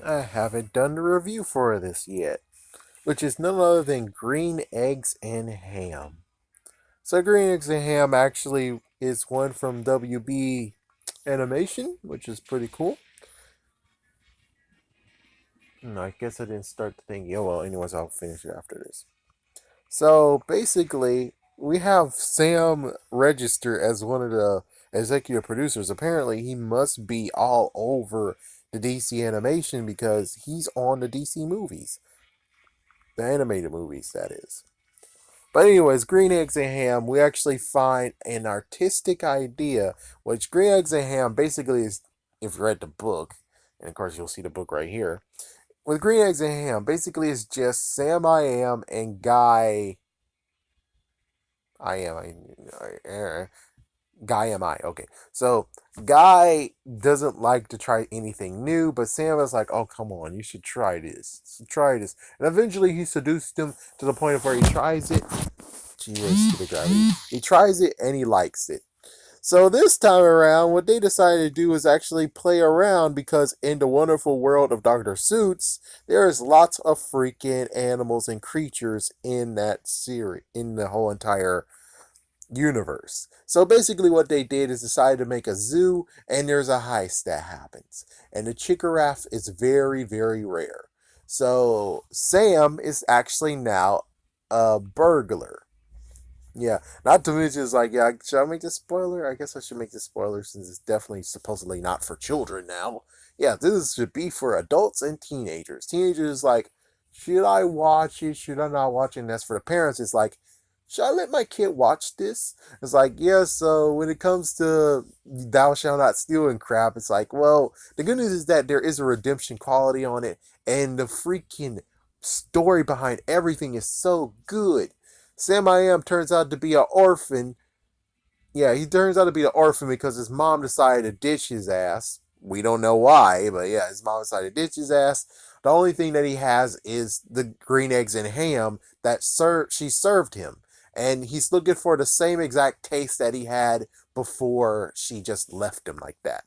I haven't done the review for this yet, which is none other than Green Eggs and Ham. So, Green Eggs and Ham actually is one from WB Animation, which is pretty cool. I guess I didn't start the thing. Yeah, well, anyways, I'll finish it after this. So, basically, we have Sam register as one of the executive producers. Apparently, he must be all over the DC animation because he's on the DC movies. The animated movies, that is. But anyways, Green Eggs and Ham, we actually find an artistic idea, which Green Eggs and Ham basically is, if you read the book, and of course you'll see the book right here. With Green Eggs and Ham, basically it's just Sam I Am and Guy I Am. Guy am I. Okay. So Guy doesn't like to try anything new, but Sam is like, oh come on, you should try this. Try this. And eventually he seduced him to the point of where he tries it. Gee, stupid gravity. He tries it and he likes it. So this time around, what they decided to do is actually play around because in the wonderful world of Dr. Suits, there's lots of freaking animals and creatures in that series, in the whole entire universe. So basically what they did is decided to make a zoo and there's a heist that happens. And the chickaraf is very, very rare. So Sam is actually now a burglar. Yeah, not to mention it's like, yeah, should I make this spoiler? I guess I should make this spoiler since it's definitely supposedly not for children now. Yeah, this should be for adults and teenagers. Teenagers like, should I watch it? Should I not watch it? And as for the parents, it's like, should I let my kid watch this? It's like, yeah, so when it comes to thou shalt not steal and crap, it's like, well, the good news is that there is a redemption quality on it, and the freaking story behind everything is so good. Sam I Am turns out to be an orphan. Yeah, he turns out to be an orphan because his mom decided to ditch his ass. We don't know why, but yeah, his mom decided to ditch his ass. The only thing that he has is the green eggs and ham that she served him. And he's looking for the same exact taste that he had before she just left him like that.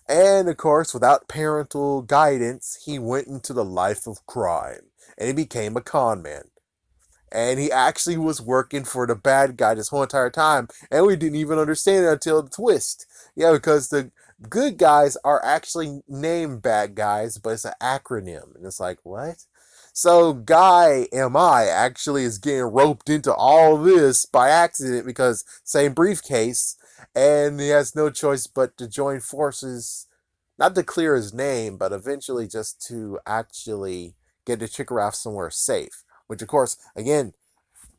And of course, without parental guidance, he went into the life of crime and he became a con man. And he actually was working for the bad guy this whole entire time, and we didn't even understand it until the twist. Yeah, because the good guys are actually named bad guys, but it's an acronym, and it's like, what? So Guy MI actually is getting roped into all this by accident because same briefcase, and he has no choice but to join forces, not to clear his name, but eventually just to actually get the Chickaraf somewhere safe. Which, of course, again,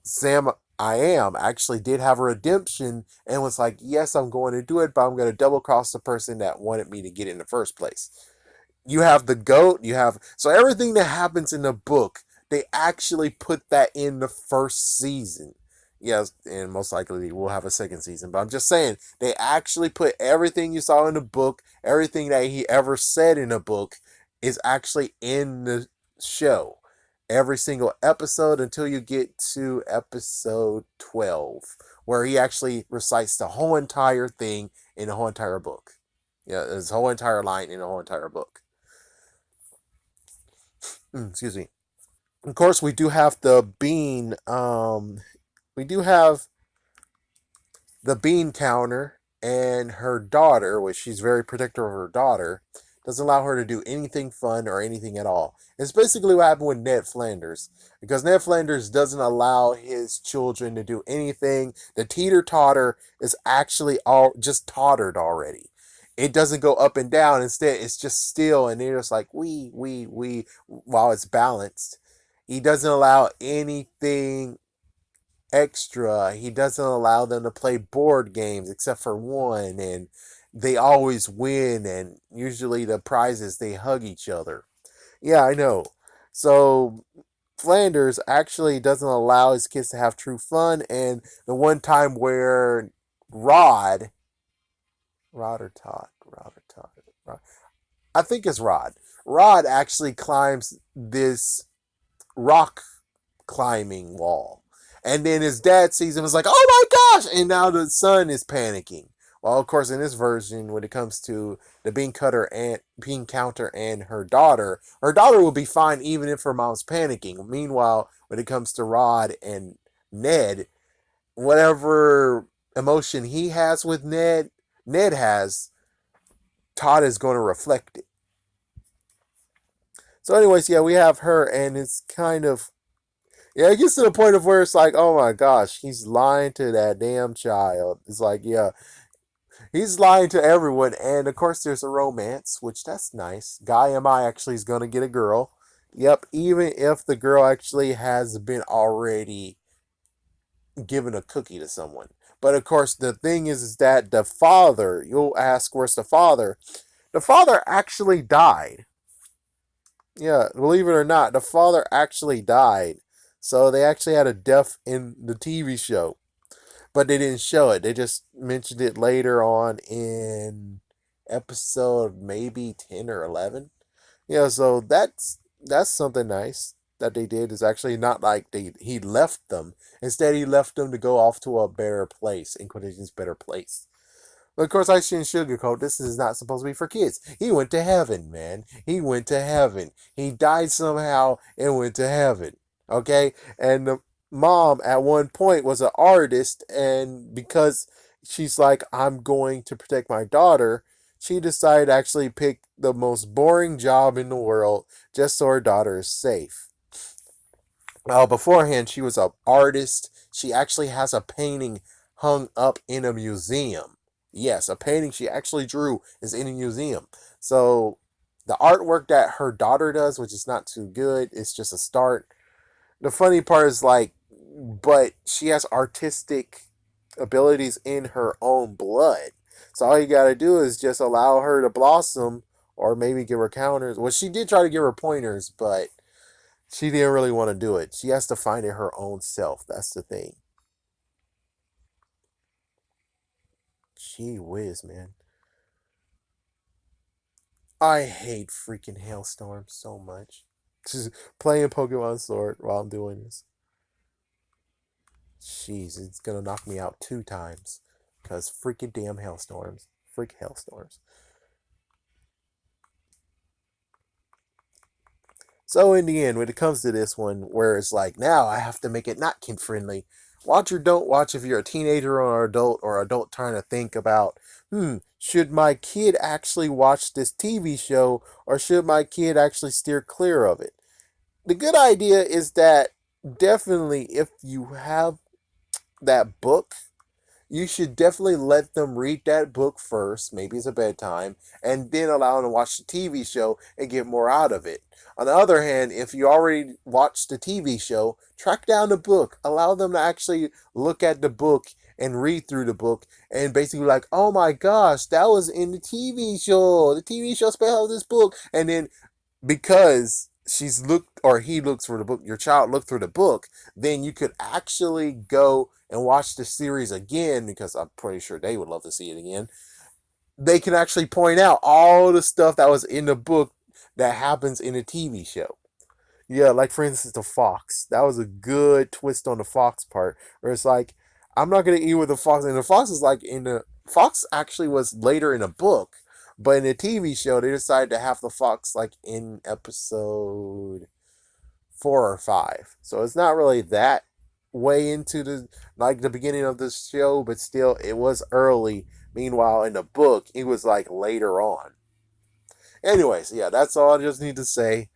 Sam I Am actually did have a redemption and was like, yes, I'm going to do it, but I'm going to double cross the person that wanted me to get in the first place. You have the goat, you have. So everything that happens in the book, they actually put that in the first season. Yes, and most likely we'll have a second season. But I'm just saying, they actually put everything you saw in the book, everything that he ever said in the book, is actually in the show. Every single episode until you get to episode 12, where he actually recites the whole entire thing in the whole entire book. Yeah, his whole entire line in the whole entire book. Excuse me. Of course, we do have the bean. We do have the bean counter and her daughter, which she's very protective of her daughter, doesn't allow her to do anything fun or anything at all. It's basically what happened with Ned Flanders. Because Ned Flanders doesn't allow his children to do anything. The teeter totter is actually all just tottered already. It doesn't go up and down. Instead, it's just still, and they're just like we while it's balanced. He doesn't allow anything extra. He doesn't allow them to play board games except for one, and they always win, and usually the prizes they hug each other. Yeah, I know. So Flanders actually doesn't allow his kids to have true fun, and the one time where Rod, Rod or Todd, Rod or Todd, Rod, I think it's Rod. Rod actually climbs this rock climbing wall. And then his dad sees him and is like, oh my gosh! And now the son is panicking. Well, of course, in this version, when it comes to the bean counter and her daughter will be fine even if her mom's panicking. Meanwhile, when it comes to Rod and Ned, whatever emotion he has with Ned has, Todd is going to reflect it. So, anyways, yeah, we have her, and it's kind of, yeah, it gets to the point of where it's like, oh my gosh, he's lying to that damn child. It's like, yeah, he's lying to everyone, and of course, there's a romance, which that's nice. Guy M.I. actually is gonna get a girl. Yep, even if the girl actually has been already given a cookie to someone. But of course, the thing is that the father, you'll ask, where's the father? The father actually died. Yeah, believe it or not, the father actually died. So they actually had a death in the TV show, but they didn't show it. They just mentioned it later on in episode maybe 10 or 11. Yeah, so that's something nice that they did. Is actually not like he left them. Instead, he left them to go off to a better place, in quotations, better place. But of course, I shouldn't sugarcoat. This is not supposed to be for kids. He went to heaven, man. He went to heaven. He died somehow and went to heaven. Okay? And the mom at one point was an artist, and because she's like, I'm going to protect my daughter, she decided to actually pick the most boring job in the world just so her daughter is safe. Beforehand, she was an artist. She actually has a painting hung up in a museum. Yes, a painting she actually drew is in a museum. So the artwork that her daughter does, which is not too good, it's just a start. The funny part is like, but she has artistic abilities in her own blood. So all you gotta do is just allow her to blossom, or maybe give her counters. Well, she did try to give her pointers, but she didn't really want to do it. She has to find it her own self. That's the thing. Gee whiz, man. I hate freaking hailstorms so much. Just playing Pokemon Sword while I'm doing this. Jeez, it's gonna knock me out 2 times. Because freaking damn hailstorms. Freak hailstorms. So in the end, when it comes to this one, where it's like, now I have to make it not kid friendly. Watch or don't watch if you're a teenager or adult trying to think about, should my kid actually watch this TV show or should my kid actually steer clear of it? The good idea is that definitely if you have that book, you should definitely let them read that book first, maybe it's a bedtime, and then allow them to watch the TV show and get more out of it. On the other hand, if you already watched the TV show, track down the book, allow them to actually look at the book and read through the book and basically like, oh my gosh, that was in the TV show. The TV show spelled this book. And then because she's looked or he looks for the book, your child looked through the book, then you could actually go and watch the series again because I'm pretty sure they would love to see it again. They can actually point out all the stuff that was in the book that happens in the TV show. Yeah, like for instance, the fox. That was a good twist on the fox part, where it's like, I'm not gonna eat with the fox, and the fox is like in the fox actually was later in a book, but in the TV show they decided to have the fox like in episode 4 or 5. So it's not really that way into the like the beginning of the show, but still it was early. Meanwhile, in the book, it was like later on. Anyways, yeah, that's all I just need to say.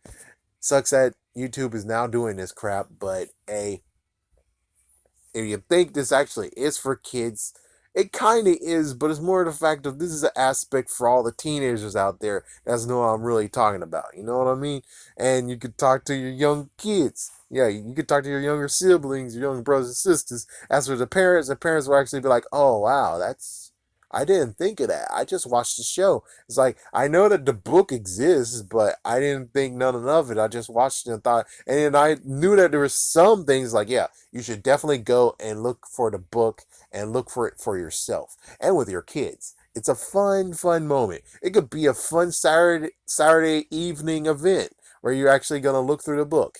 Sucks that YouTube is now doing this crap, but if you think this actually is for kids, it kind of is, but it's more the fact of this is an aspect for all the teenagers out there that's know what I'm really talking about. You know what I mean? And you could talk to your young kids. Yeah, you could talk to your younger siblings, your younger brothers and sisters. As for the parents will actually be like, oh, wow, that's. I didn't think of that. I just watched the show. It's like, I know that the book exists, but I didn't think none of it. I just watched it and thought, and then I knew that there were some things like, yeah, you should definitely go and look for the book and look for it for yourself and with your kids. It's a fun moment. It could be a fun Saturday evening event where you're actually gonna look through the book.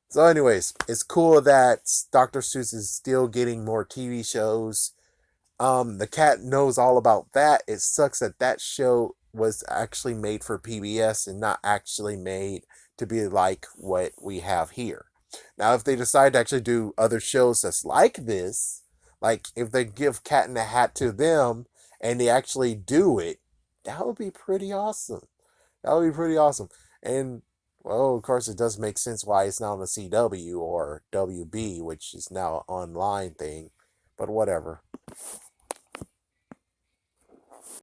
So, anyways, it's cool that Dr. Seuss is still getting more TV shows. The cat knows all about that. It sucks that that show was actually made for PBS and not actually made to be like what we have here. Now, if they decide to actually do other shows that's like this, like if they give Cat in the Hat to them and they actually do it, that would be pretty awesome. That would be pretty awesome. And well, of course, it does make sense why it's not on the CW or WB, which is now an online thing. But whatever.